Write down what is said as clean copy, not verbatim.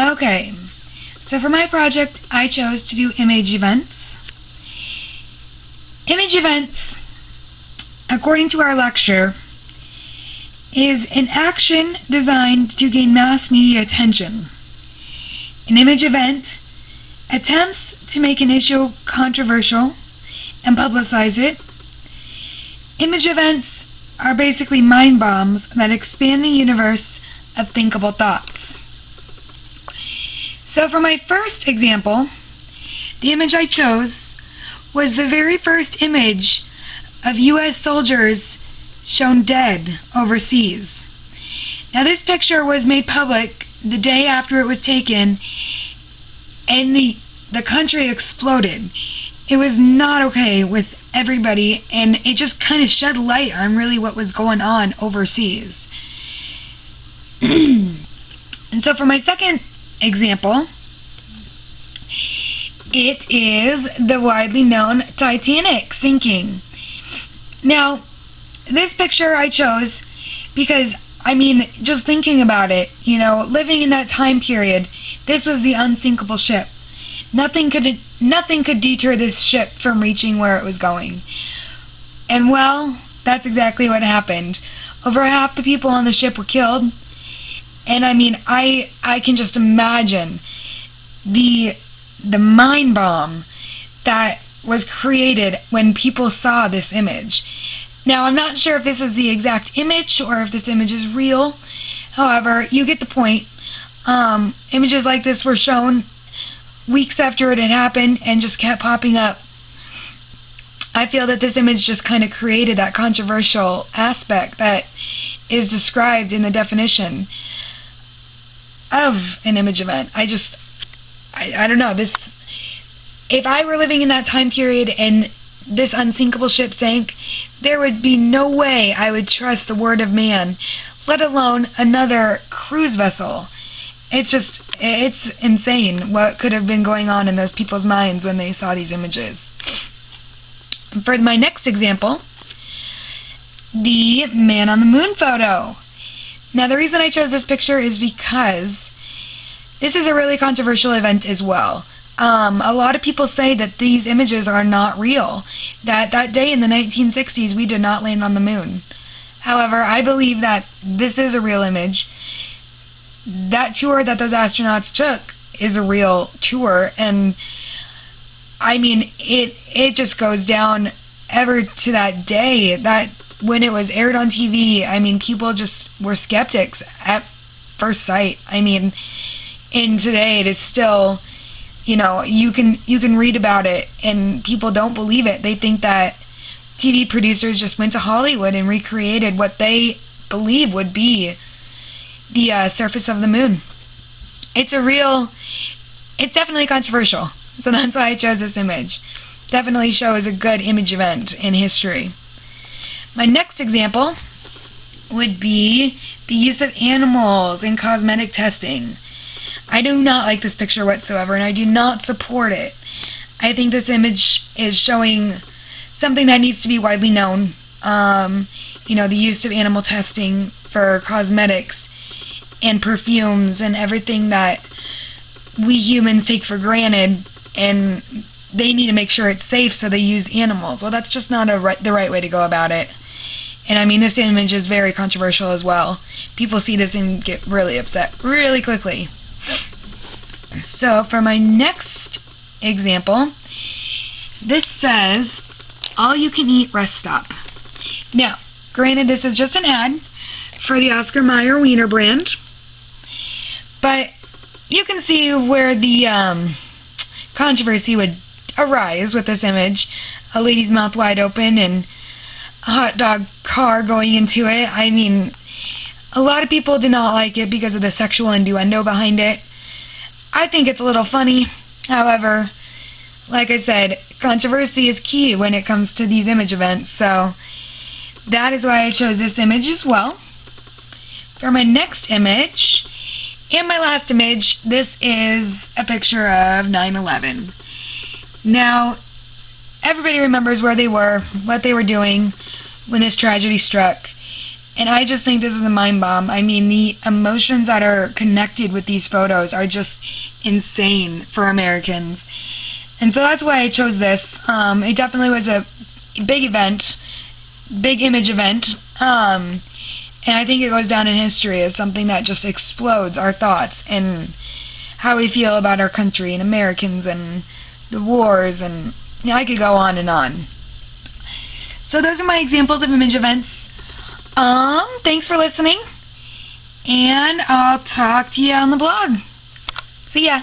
Okay, so for my project, I chose to do image events. Image events, according to our lecture, is an action designed to gain mass media attention. An image event attempts to make an issue controversial and publicize it. Image events are basically mind bombs that expand the universe of thinkable thoughts. So for my first example, the image I chose was the very first image of U.S. soldiers shown dead overseas. Now this picture was made public the day after it was taken, and the country exploded. It was not okay with everybody, and it just kind of shed light on really what was going on overseas. And so for my second example, it is the widely known Titanic sinking. Now, this picture I chose because, I mean, just thinking about it, you know, living in that time period, this was the unsinkable ship. Nothing could deter this ship from reaching where it was going. And well, that's exactly what happened. Over half the people on the ship were killed. And I mean, I can just imagine the mind bomb that was created when people saw this image. Now, I'm not sure if this is the exact image or if this image is real. However, you get the point. Images like this were shown weeks after it had happened and just kept popping up. I feel that this image just kind of created that controversial aspect that is described in the definition of an image event. I don't know, if I were living in that time period and this unsinkable ship sank, there would be no way I would trust the word of man, let alone another cruise vessel. It's insane what could have been going on in those people's minds when they saw these images. For my next example, the man on the moon photo. Now, the reason I chose this picture is because this is a really controversial event as well. A lot of people say that these images are not real, that day in the 1960s we did not land on the moon. However, I believe that this is a real image. That tour that those astronauts took is a real tour, and I mean, it just goes down ever to that day, that when it was aired on TV, I mean, people just were skeptics at first sight. I mean, and today it is still, you know, you can read about it and people don't believe it. They think that TV producers just went to Hollywood and recreated what they believe would be the surface of the moon. It's definitely controversial. So that's why I chose this image. Definitely shows a good image event in history. My next example would be the use of animals in cosmetic testing. I do not like this picture whatsoever, and I do not support it. I think this image is showing something that needs to be widely known. You know, the use of animal testing for cosmetics and perfumes and everything that we humans take for granted, and they need to make sure it's safe, so they use animals. Well, that's just not the right way to go about it. And I mean, this image is very controversial as well. People see this and get really upset really quickly. So for my next example, this says all you can eat rest stop. Now, granted, this is just an ad for the Oscar Mayer Wiener brand, but you can see where the controversy would arise with this image. A lady's mouth wide open and a hot dog car going into it. I mean, a lot of people did not like it because of the sexual innuendo behind it. I think it's a little funny. However, like I said, controversy is key when it comes to these image events, so that is why I chose this image as well. For my next image, and my last image, this is a picture of 9/11. Now, everybody remembers where they were, what they were doing when this tragedy struck. And I just think this is a mind bomb. I mean, the emotions that are connected with these photos are just insane for Americans. And so that's why I chose this. It definitely was a big event, big image event. And I think it goes down in history as something that just explodes our thoughts and how we feel about our country and Americans and the wars, and I could go on and on. So those are my examples of image events. Thanks for listening, and I'll talk to you on the blog. See ya.